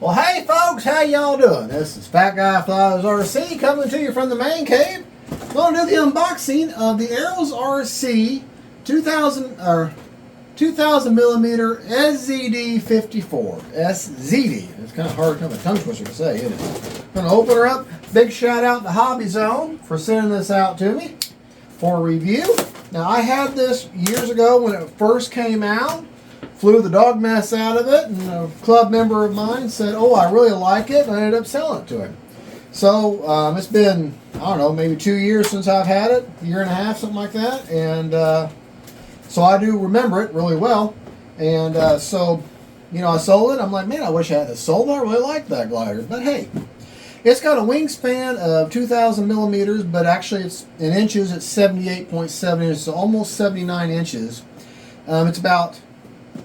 Well, hey folks, how y'all doing? This is Fat Guy Flies RC coming to you from the man cave. We're going to do the unboxing of the Arrows RC 2000 millimeter SZD-54. SZD. It's kind of hard, kind of a tongue twister to say, isn't it? I'm going to open her up. Big shout out to Hobby Zone for sending this out to me for review. Now, I had this years ago when it first came out. Flew the dog mess out of it, and a club member of mine said, oh, I really like it, and I ended up selling it to him. So it's been, I don't know, maybe 2 years since I've had it, a year and a half, something like that, and so I do remember it really well, and so, you know, I sold it. I'm like, man, I wish I had it sold. I really like that glider, but hey, it's got a wingspan of 2,000 millimeters, but actually it's in inches, it's 78.7 inches, so almost 79 inches. It's about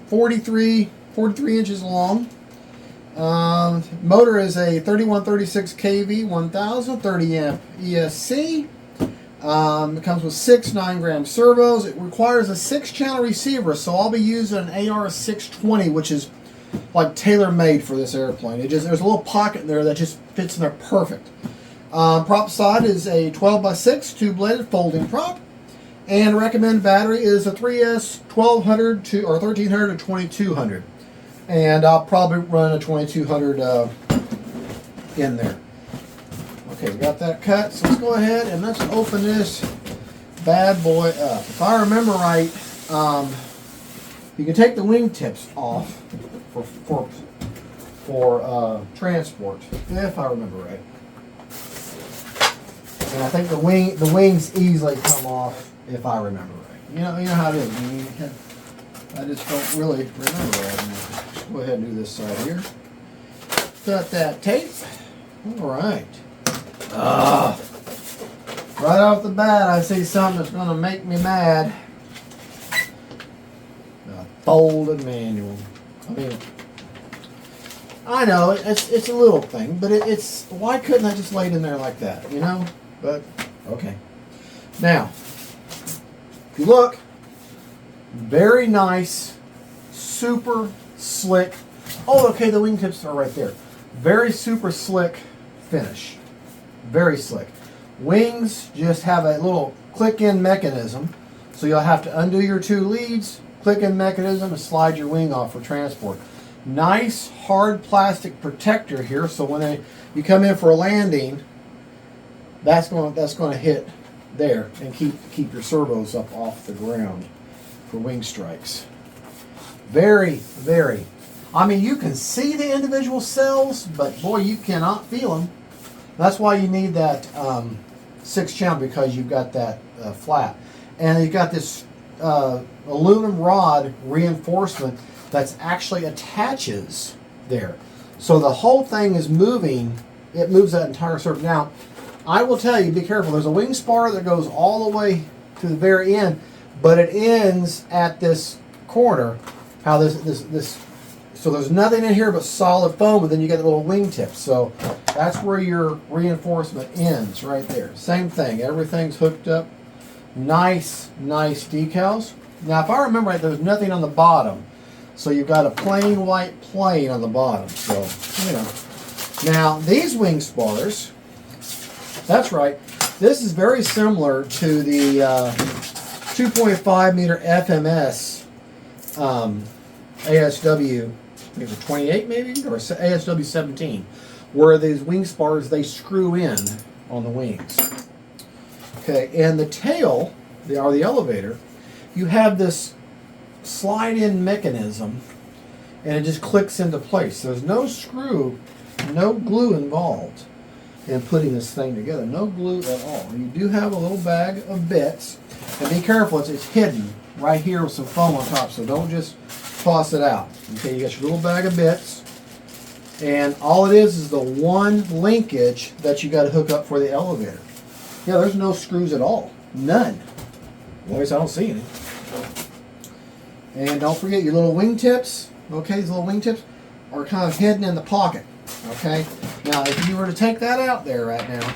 43 inches long. Motor is a 3136 kV 1030 amp ESC. It comes with 6 9-gram servos. It requires a 6-channel receiver, so I'll be using an AR620, which is like tailor-made for this airplane. There's a little pocket in there that just fits in there perfect. Prop side is a 12x6 two-bladed folding prop. And recommended battery is a 3S 1200 to or 1300 to 2200, and I'll probably run a 2200 in there. Okay, we got that cut. So let's go ahead and let's open this bad boy up. If I remember right, you can take the wingtips off for transport, if I remember right. And I think the wings easily come off. If I remember right. You know how it is. I just don't really remember right now. Let's go ahead and do this side here. Cut that tape. Alright. Right off the bat, I see something that's going to make me mad. A folded manual. I mean, I know, it's a little thing, but it's why couldn't I just lay it in there like that, you know? But, okay. Now, if you look, very nice, super slick. Oh, okay, the wingtips are right there. Very super slick finish. Very slick. Wings just have a little click-in mechanism, so you'll have to undo your 2 leads, click-in mechanism, and slide your wing off for transport. Nice, hard plastic protector here, so when you come in for a landing, that's going to hit there and keep your servos up off the ground for wing strikes. Very, very. I mean, you can see the individual cells, but boy, you cannot feel them. That's why you need that 6-channel, because you've got that flap, and you've got this aluminum rod reinforcement that's actually attaches there. So the whole thing is moving. It moves that entire surface. Now, I will tell you, be careful. There's a wing spar that goes all the way to the very end, but it ends at this corner. How this so there's nothing in here but solid foam, and then you get the little wingtips. So that's where your reinforcement ends, right there. Same thing. Everything's hooked up. Nice decals. Now, if I remember right, there's nothing on the bottom, so you've got a plain white plane on the bottom. So you know. Now these wing spars. That's right. This is very similar to the 2.5 meter FMS ASW, maybe 28 maybe, or ASW 17, where these wing spars, they screw in on the wings. Okay, and the tail, or the elevator, you have this slide-in mechanism, and it just clicks into place. There's no screw, no glue involved in putting this thing together. No glue at all. You do have a little bag of bits, and be careful, it's hidden right here with some foam on top, so don't just toss it out. Okay, you got your little bag of bits, and all it is the one linkage that you got to hook up for the elevator. Yeah, there's no screws at all. None. At least I don't see any. And don't forget your little wingtips. Okay, these little wingtips are kind of hidden in the pocket. Okay, now if you were to take that out there right now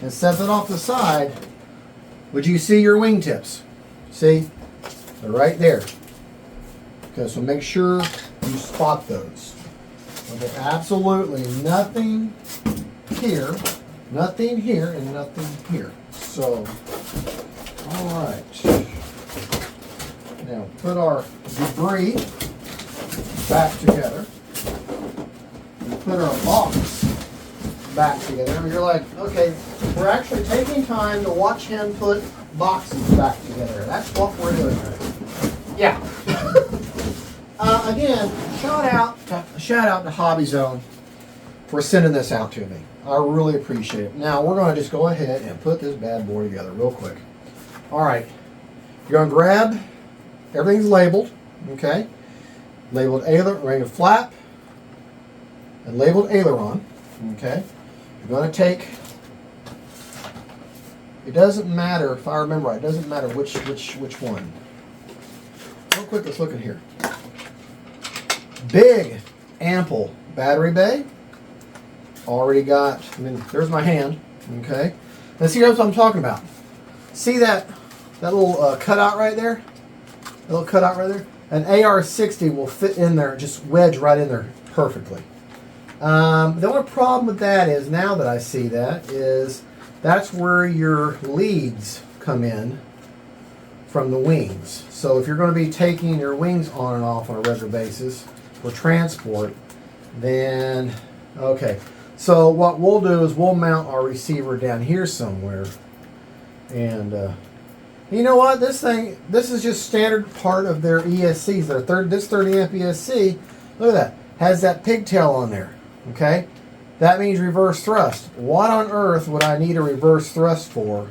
and set it off the side, would you see your wingtips? See? They're right there. Okay, so make sure you spot those. Okay, absolutely nothing here, nothing here, and nothing here. So, all right. Now put our debris back together. And put our box back together. And you're like, okay, we're actually taking time to watch him put boxes back together. That's what we're doing right now. Yeah. Again, shout out to Hobby Zone for sending this out to me. I really appreciate it. Now we're going to just go ahead and put this bad boy together real quick. All right, you're going to grab, everything's labeled, okay? Labeled ring of flap and labeled aileron, okay? You're going to take, it doesn't matter, if I remember right, it doesn't matter which one. Real quick, let's look at here. Big, ample battery bay. Already got, I mean, there's my hand, okay? Let's see what I'm talking about. See that little cutout right there? That little cutout right there? An AR-60 will fit in there, just wedge right in there perfectly. The only problem with that is, now that I see that, is that's where your leads come in from the wings. So if you're going to be taking your wings on and off on a regular basis for transport, then, okay. So what we'll do is we'll mount our receiver down here somewhere. And you know what? This is just standard part of their ESCs. This 30 amp ESC, look at that, has that pigtail on there. Okay? That means reverse thrust. What on earth would I need a reverse thrust for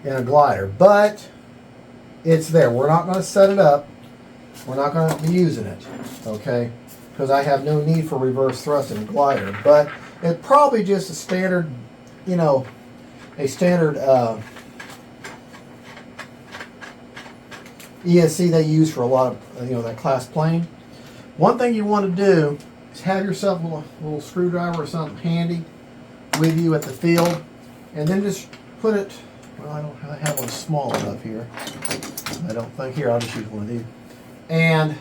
in a glider? But it's there. We're not going to set it up. We're not going to be using it. Okay? Because I have no need for reverse thrust in a glider. But it's probably just a standard, you know, a standard ESC they use for a lot of, you know, that class plane. One thing you want to do is have yourself a little screwdriver or something handy with you at the field, and then just put it, well, I don't have one small enough here. I don't think, here, I'll just use one of these. And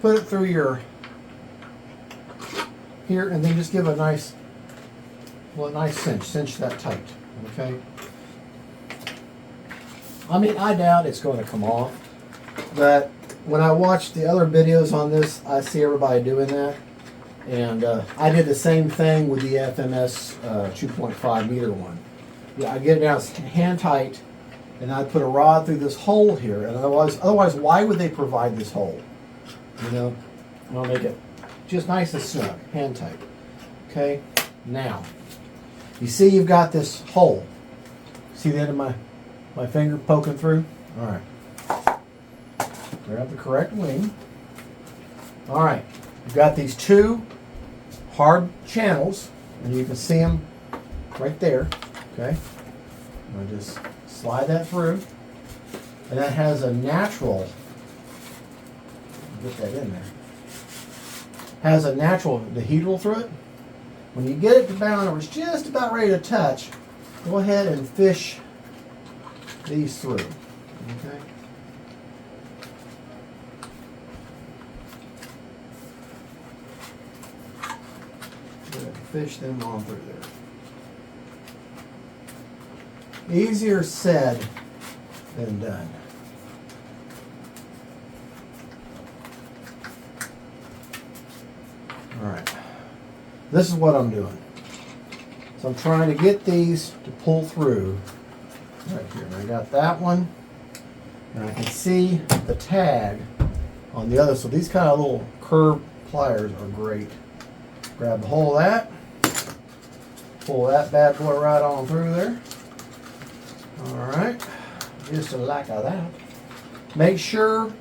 put it through your, here, and then just give a nice, well, a nice cinch that tight, okay? I mean, I doubt it's going to come off, but when I watch the other videos on this, I see everybody doing that. And I did the same thing with the FMS 2.5 meter one. Yeah, I get it down hand tight, and I put a rod through this hole here. And otherwise, why would they provide this hole? You know, I'll make it just nice and snug, hand tight. Okay, now, you see you've got this hole. See the end of my finger poking through? All right. Grab the correct wing. All right. You've got these two hard channels, and you can see them right there. Okay. I'm going to just slide that through. And that has a natural, get that in there, has a natural dihedral through it. When you get it to bound or it's just about ready to touch, go ahead and fish these through. Okay. Fish them on through there. Easier said than done. All right. This is what I'm doing. So I'm trying to get these to pull through right here. And I got that one, and I can see the tag on the other. So these kind of little curved pliers are great. Grab the whole of that. Pull that bad boy right on through there. Alright, just a lack of that. Make sure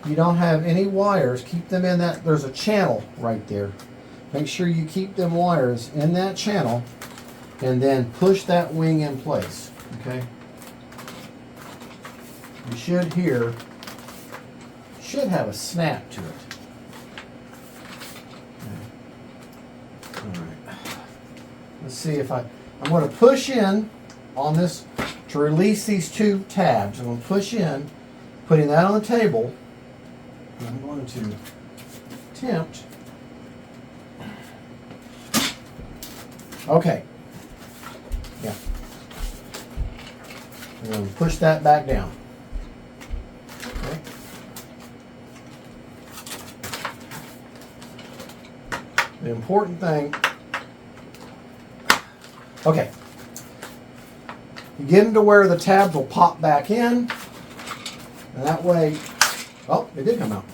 you don't have any wires. Keep them in that, there's a channel right there. Make sure you keep them wires in that channel, and then push that wing in place, okay? You should have a snap to it. Let's see if I'm going to push in on this to release these two tabs. I'm going to push in, putting that on the table. And I'm going to attempt Okay. Yeah. I'm going to push that back down. Okay. The important thing, okay, you get them to where the tabs will pop back in, and that way, oh, it did come out.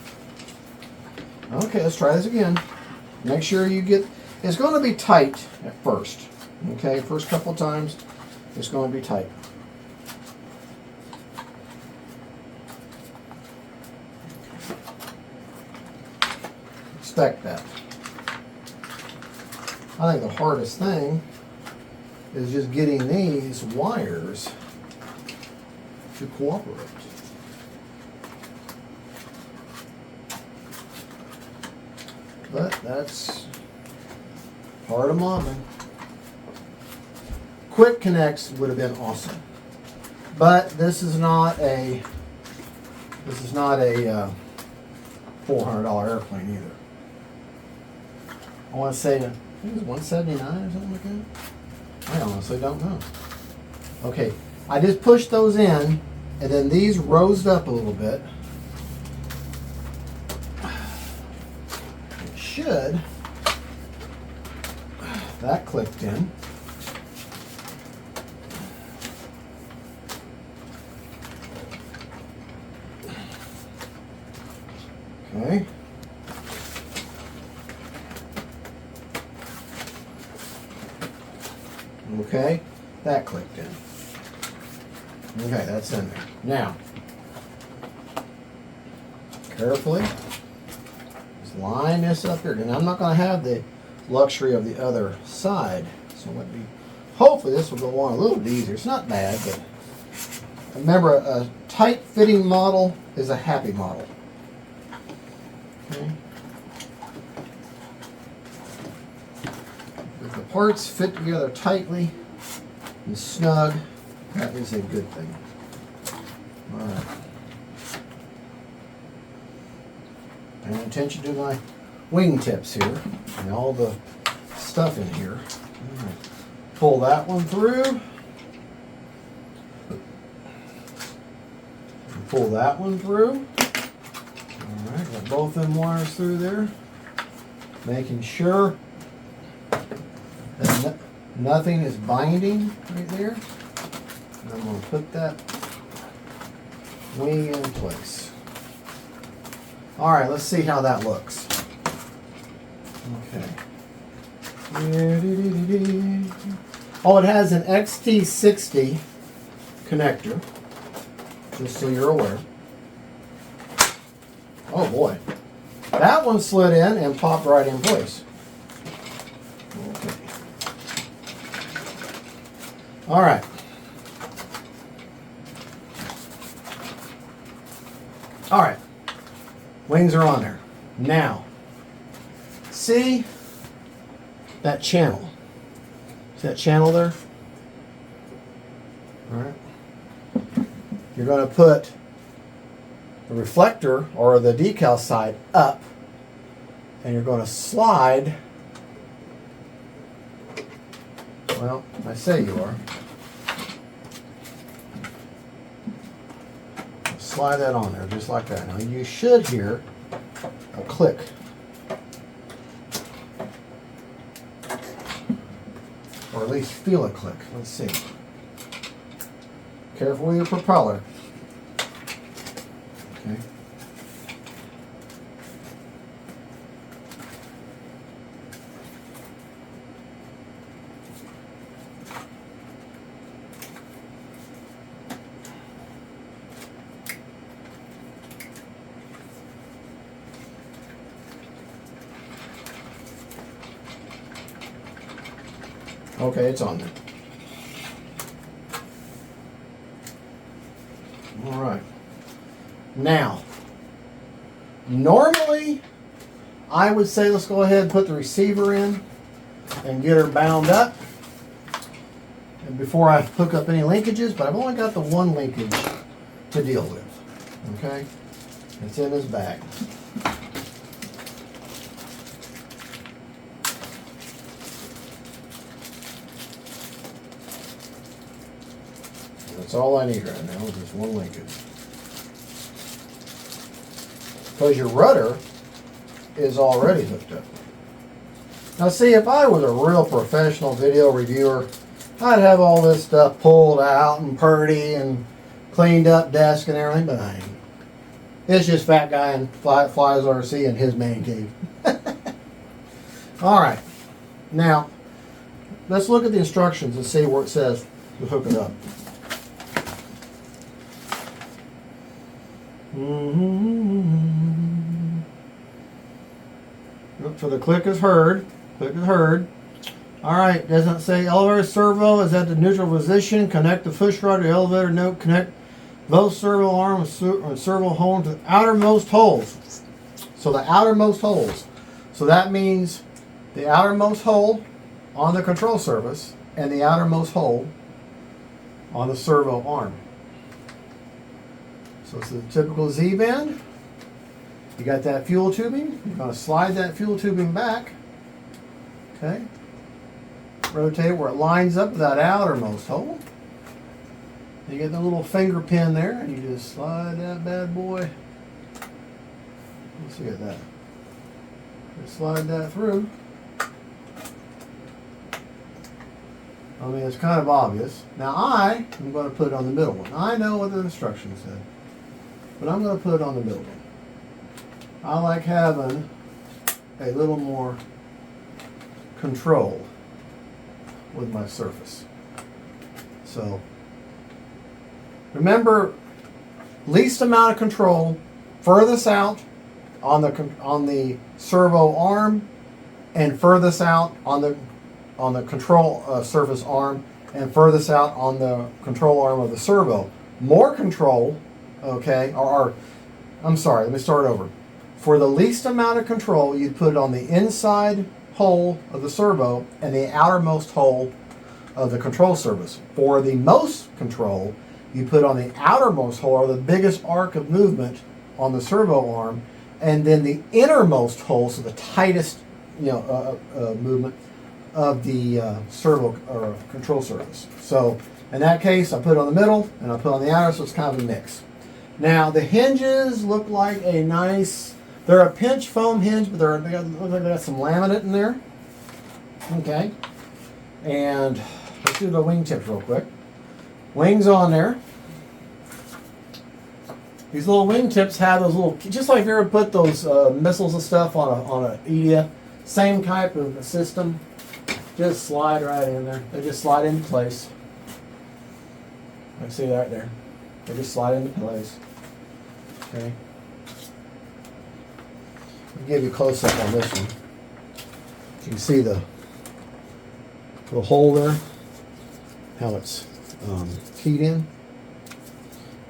Okay, let's try this again. Make sure you get, it's going to be tight at first. Okay, first couple of times, it's going to be tight. Expect that. I think the hardest thing is just getting these wires to cooperate. But that's part of modeling. Quick connects would have been awesome, but this is not a $400 airplane either. I want to say, I think it was $179 or something like that. I honestly don't know. Okay, I just pushed those in, and then these rose up a little bit. It should. That clicked in. Okay. Okay, that clicked in. Okay, that's in there. Now, carefully, just line this up here. And I'm not going to have the luxury of the other side. So let me, hopefully this will go on a little bit easier. It's not bad, but remember, a tight fitting model is a happy model. Okay. If the parts fit together tightly and snug, that is a good thing. All right. Paying attention to my wingtips here and all the stuff in here. All right. Pull that one through. And pull that one through. All right, got both them wires through there. Making sure that nothing is binding right there. And I'm going to put that wing in place. All right, let's see how that looks. Okay. Oh, it has an XT60 connector, just so you're aware. Oh boy. That one slid in and popped right in place. Okay. All right. All right. Wings are on there. Now, see that channel? See that channel there? All right. You're going to put the reflector or the decal side up, and you're going to slide. Well, I say you are. Slide that on there just like that. Now you should hear a click. Or at least feel a click. Let's see. Careful with your propeller. Okay. Okay, it's on there. All right. Now, normally, I would say let's go ahead and put the receiver in and get her bound up and before I hook up any linkages, but I've only got the one linkage to deal with. Okay? It's in this bag. That's all I need right now is just one linkage. Because your rudder is already hooked up. Now see, if I was a real professional video reviewer, I'd have all this stuff pulled out and purdy and cleaned up desk and everything, but I ain't. It's just fat guy and flies RC in his man cave. All right, now let's look at the instructions and see where it says to hook it up. Look for the click is heard. Click is heard. All right, doesn't it say elevator servo is at the neutral position? Connect the push rod to the elevator node. Connect both servo arm and servo hole to the outermost holes. So the outermost holes. So that means the outermost hole on the control surface and the outermost hole on the servo arm. So it's the typical Z-bend. You got that fuel tubing. You're going to slide that fuel tubing back. Okay. Rotate where it lines up with that outermost hole. You get the little finger pin there, and you just slide that bad boy. Let's see at that. Just slide that through. I mean, it's kind of obvious. Now I'm going to put it on the middle one. I know what the instructions said, but I'm going to put it on the middle one. I like having a little more control with my surface. So remember, least amount of control furthest out on the servo arm, and furthest out on the control surface arm, and furthest out on the control arm of the servo. More control, okay, or I'm sorry, let me start over. For the least amount of control, you'd put it on the inside hole of the servo and the outermost hole of the control surface. For the most control, you put on the outermost hole, or the biggest arc of movement on the servo arm, and then the innermost hole, so the tightest movement of the servo or control surface. So in that case, I put it on the middle and I put it on the outer, so it's kind of a mix. Now the hinges look like a nice, they're a pinch foam hinge, but they look like they got some laminate in there. Okay, and let's do the wingtips real quick. Wings on there. These little wingtips have those little, just like if you ever put those missiles and stuff on a EDF, same type of system. Just slide right in there. They just slide into place. I can see that right there. They just slide into place. Okay. I'll give you a close up on this one. You can see the little hole there, how it's keyed in.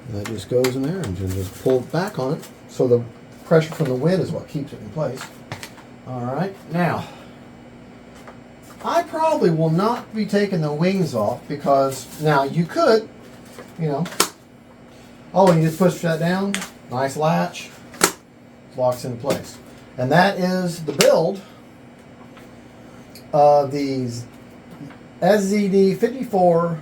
And that just goes in there and just pull back on it. So the pressure from the wind is what keeps it in place. All right, now I probably will not be taking the wings off, because now you could, oh, you just push that down, nice latch, locks in place. And that is the build of the SZD-54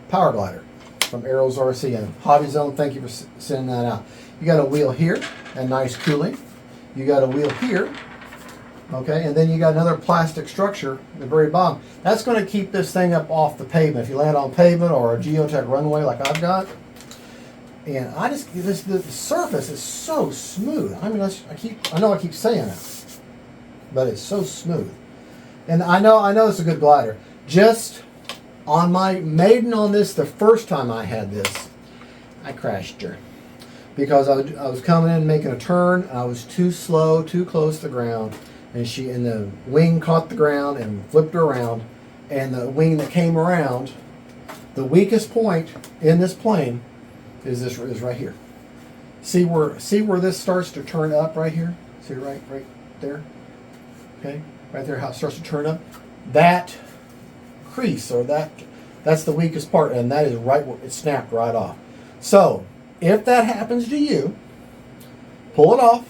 power glider from Arrows RC and Hobby Zone. Thank you for sending that out. You got a wheel here and nice cooling. You got a wheel here. Okay, and then you got another plastic structure at the very bottom. That's going to keep this thing up off the pavement. If you land on pavement or a geotech runway like I've got. And the surface is so smooth. I mean, I know I keep saying it, but it's so smooth. And I know it's a good glider. Just on my maiden on this, the first time I had this, I crashed her. Because I was coming in making a turn, I was too slow, too close to the ground. And the wing caught the ground and flipped her around, and the wing that came around, the weakest point in this plane is right here. See where this starts to turn up right here? See right there? Okay, right there, how it starts to turn up. That crease, or that's the weakest part, and that is right where it snapped right off. So if that happens to you, pull it off.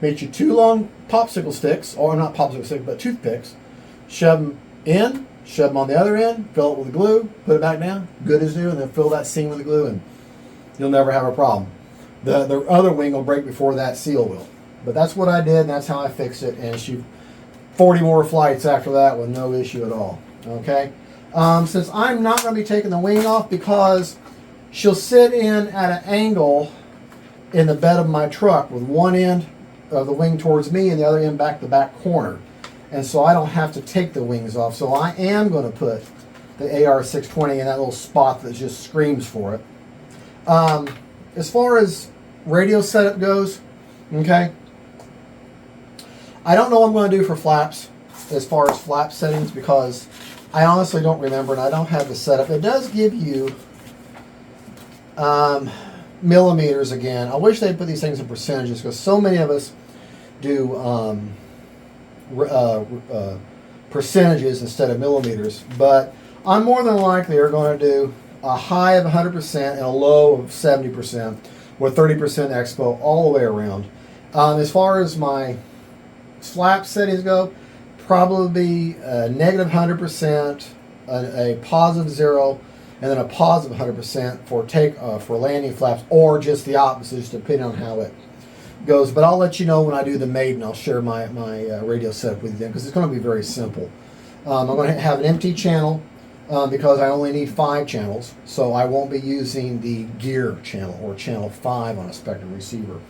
Get you 2 long popsicle sticks, or not popsicle sticks, but toothpicks. Shove them in, shove them on the other end, fill it with the glue, put it back down, good as new, and then fill that seam with the glue, and you'll never have a problem. The other wing will break before that seal will. But that's what I did, and that's how I fixed it, and she 40 more flights after that with no issue at all. Okay? Since I'm not going to be taking the wing off because she'll sit in at an angle in the bed of my truck with one end of the wing towards me and the other end back the back corner. And so I don't have to take the wings off. So I am going to put the AR-620 in that little spot that just screams for it. As far as radio setup goes, okay, I don't know what I'm going to do for flaps as far as flap settings because I honestly don't remember and I don't have the setup. It does give you millimeters again. I wish they'd put these things in percentages because so many of us do percentages instead of millimeters. But I'm more than likely are going to do a high of 100% and a low of 70% with 30% expo all the way around. As far as my flap settings go, probably negative 100%, a positive 0, and then a positive 100% for landing flaps, or just the opposite, just depending on how it goes. But I'll let you know when I do the maiden. I'll share my radio setup with you because it's going to be very simple. I'm going to have an empty channel because I only need 5 channels, so I won't be using the gear channel or channel 5 on a Spectrum receiver.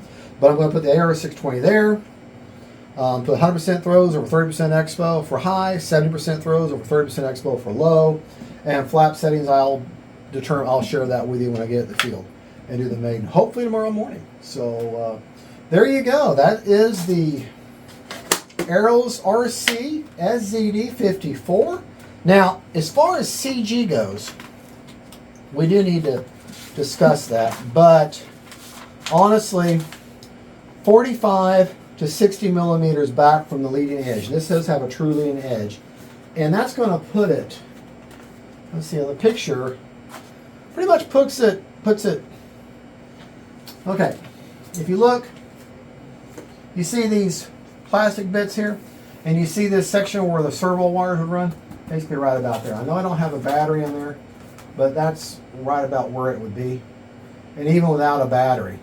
But I'm going to put the AR-620 there. Put 100% throws over 30% expo for high, 70% throws over 30% expo for low, and flap settings I'll share that with you when I get at the field and do the maiden hopefully tomorrow morning. So there you go. That is the Arrows RC SZD-54. Now, as far as CG goes, we do need to discuss that, but honestly, 45 to 60 millimeters back from the leading edge. This does have a true leading edge, and that's going to put it, let's see on the picture, pretty much puts it, okay, if you look, you see these plastic bits here, and you see this section where the servo wires would run, basically right about there. I know I don't have a battery in there, but that's right about where it would be, and even without a battery,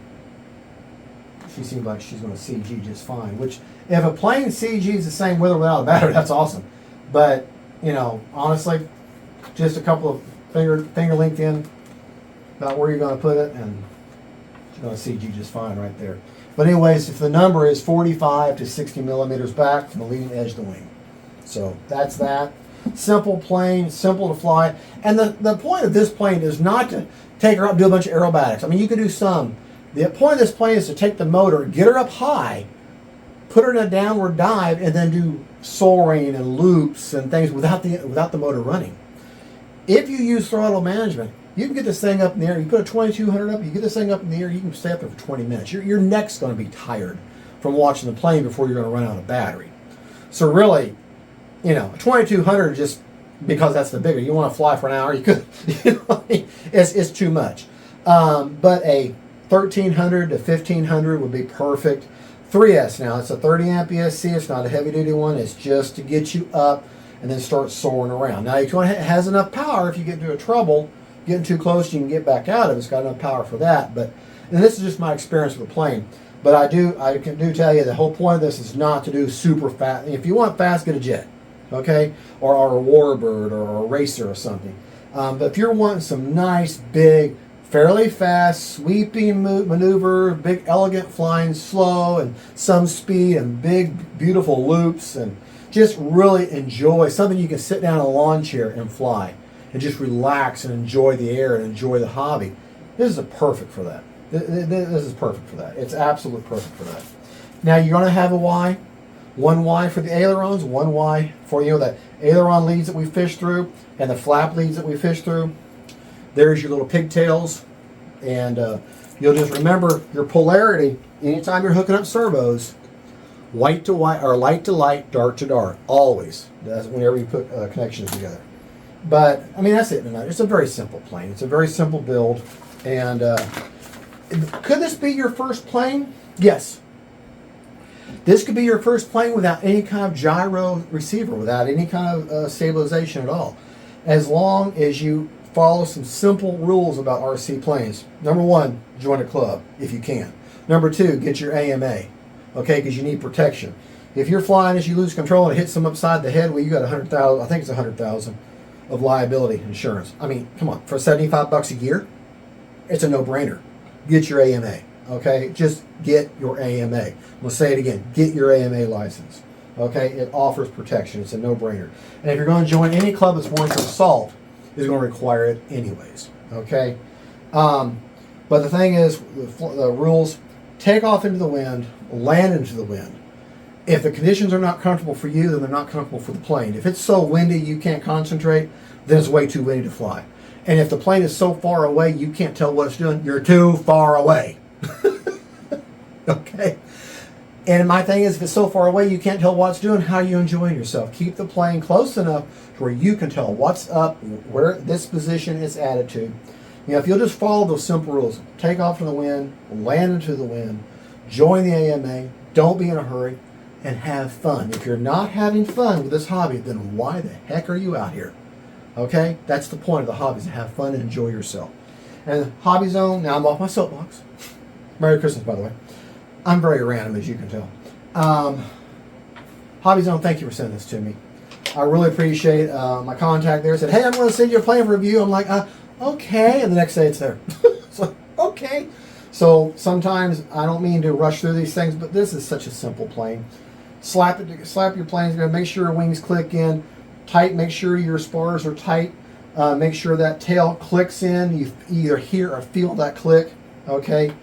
she seems like she's going to CG just fine. Which, if a plane CGs the same with or without a battery, that's awesome. But, you know, honestly, just a couple of finger length in about where you're going to put it, and she's going to CG just fine right there. But anyways, if the number is 45 to 60 millimeters back from the leading edge of the wing. So that's that. Simple plane, simple to fly. And the point of this plane is not to take her up and do a bunch of aerobatics. I mean, you could do some. The point of this plane is to take the motor, get her up high, put her in a downward dive, and then do soaring and loops and things without the motor running. If you use throttle management, you can get this thing up in the air. You put a 2200 up, you get this thing up in the air, you can stay up there for 20 minutes. Your neck's going to be tired from watching the plane before you're going to run out of battery. So really, you know, a 2200 just because that's the bigger. You want to fly for an hour, you could. You know, it's too much. But a 1300 to 1500 would be perfect. 3S now, it's a 30 amp ESC. It's not a heavy duty one. It's just to get you up and then start soaring around. Now, it has enough power if you get into trouble, getting too close, you can get back out of it. It's got enough power for that. But, and this is just my experience with the plane. But I can tell you the whole point of this is not to do super fast. If you want fast, get a jet, okay, or a Warbird or a Racer or something. But if you're wanting some nice big, fairly fast, sweeping maneuver, big, elegant flying, slow, and some speed, and big, beautiful loops, and just really enjoy something you can sit down in a lawn chair and fly, and just relax and enjoy the air and enjoy the hobby. This is perfect for that. This is perfect for that. It's absolutely perfect for that. Now you're going to have a Y. One Y for the ailerons, one Y for, you know, the aileron leads that we fish through and the flap leads that we fish through. There's your little pigtails, and you'll just remember your polarity anytime you're hooking up servos. White to white, or light to light, dark to dark, always. That's whenever you put connections together. But I mean, that's it. It's a very simple plane. It's a very simple build, and could this be your first plane? Yes. This could be your first plane without any kind of gyro receiver, without any kind of stabilization at all. As long as you follow some simple rules about RC planes. Number one, join a club if you can. Number two, get your AMA, okay, because you need protection. If you're flying as you lose control and it hits them upside the head, well, you got 100,000. I think it's 100,000 of liability insurance. I mean, come on, for $75 a year, it's a no-brainer. Get your AMA, okay? Just get your AMA. I'm gonna say it again. Get your AMA license, okay? It offers protection. It's a no-brainer. And if you're going to join any club that's warranted assault, is going to require it anyways, okay? But the thing is, the rules: take off into the wind, land into the wind. If the conditions are not comfortable for you, then they're not comfortable for the plane. If it's so windy you can't concentrate, then it's way too windy to fly. And if the plane is so far away you can't tell what it's doing, you're too far away. Okay? And my thing is, if it's so far away you can't tell what it's doing, how are you enjoying yourself? Keep the plane close enough to where you can tell what's up, where this position is attitude. You know, if you'll just follow those simple rules: take off from the wind, land into the wind, join the AMA, don't be in a hurry, and have fun. If you're not having fun with this hobby, then why the heck are you out here? Okay? That's the point of the hobby, is to have fun and enjoy yourself. And Hobby Zone, now I'm off my soapbox. Merry Christmas, by the way. I'm very random, as you can tell. Hobby Zone, thank you for sending this to me. I really appreciate my contact there. Said, hey, I'm going to send you a plane review. I'm like, okay. And the next day it's there. It's like, okay. So sometimes I don't mean to rush through these things, but this is such a simple plane. Slap your planes together. Make sure your wings click in tight. Make sure your spars are tight. Make sure that tail clicks in. You either hear or feel that click. Okay.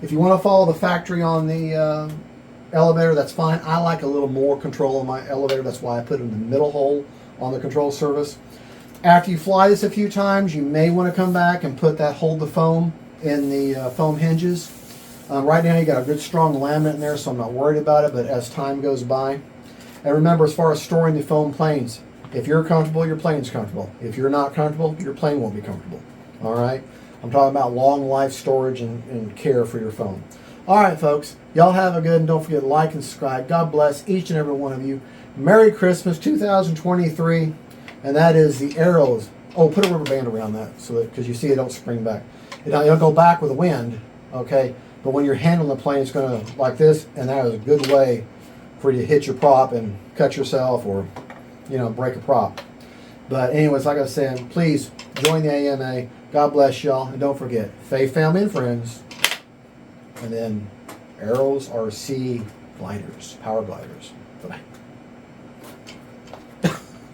If you want to follow the factory on the elevator, that's fine. I like a little more control on my elevator. That's why I put it in the middle hole on the control surface. After you fly this a few times, you may want to come back and put that hold the foam in the foam hinges. Right now you got a good strong laminate in there, so I'm not worried about it, but as time goes by. And remember, as far as storing the foam planes, if you're comfortable, your plane's comfortable. If you're not comfortable, your plane won't be comfortable. All right? I'm talking about long life storage and care for your foam. All right, folks. Y'all have a good, and don't forget to like and subscribe. God bless each and every one of you. Merry Christmas 2023. And that is the arrows. Oh, put a rubber band around that, so that, because you see it don't spring back. It'll go back with the wind, okay? But when you're handling the plane, it's going to, like this, and that is a good way for you to hit your prop and cut yourself or, you know, break a prop. But anyways, like I said, please join the AMA. God bless y'all. And don't forget, faith, family, and friends. And then arrows are sea gliders, power gliders. Bye-bye.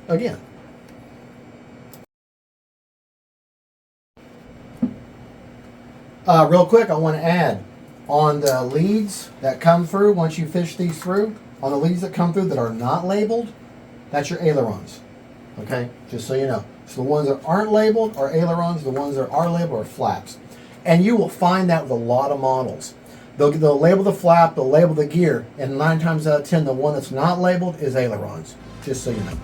Again. Real quick, I want to add, on the leads that come through, once you fish these through, on the leads that come through that are not labeled, that's your ailerons. Okay? Just so you know. So the ones that aren't labeled are ailerons, the ones that are labeled are flaps. And you will find that with a lot of models. They'll label the flap, they'll label the gear, and 9 times out of 10, the one that's not labeled is ailerons. Just so you know.